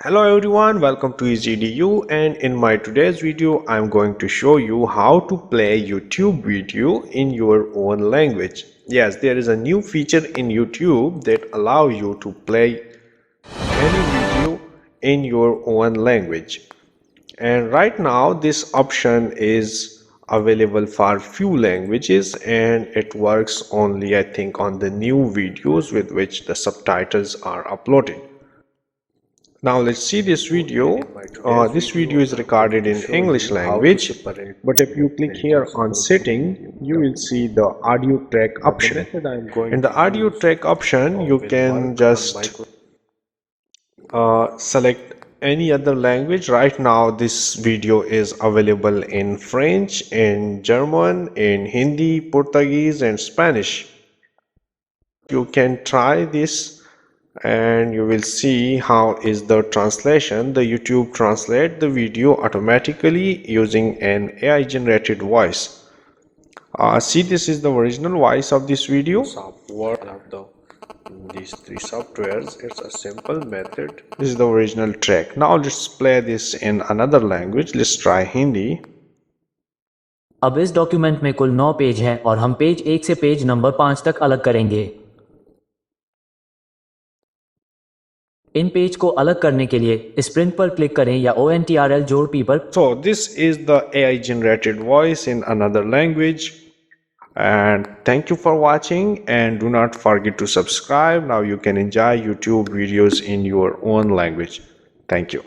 Hello everyone, welcome to easyedu, and in my today's video I'm going to show you how to play YouTube video in your own language. Yes, there is a new feature in YouTube that allow you to play any video in your own language. And right now this option is available for few languages and it works only I think on the new videos with which the subtitles are uploaded. Now let's see this video. This video is recorded in English language, but if you click here on setting, you will see the audio track option. In the audio track option, you can just select any other language. Right now this video is available in French, in German, in Hindi, Portuguese and Spanish. You can try this and you will see how is the translation. The YouTube translate the video automatically using an AI generated voice. See, this is the original voice of this video. These three softwares, it's a simple method. This is the original track. Now let's play this in another language. Let's try Hindi. अब इस document में कुल 9 page हैं और हम page 1 से page number 5 तक अलग करेंगे। इन पेज को अलग करने के लिए इस प्रिंट पर क्लिक करें या ONTRL जोड़ P पर। So this is the AI generated voice in another language. And thank you for watching, and do not forget to subscribe. Now you can enjoy YouTube videos in your own language. Thank you.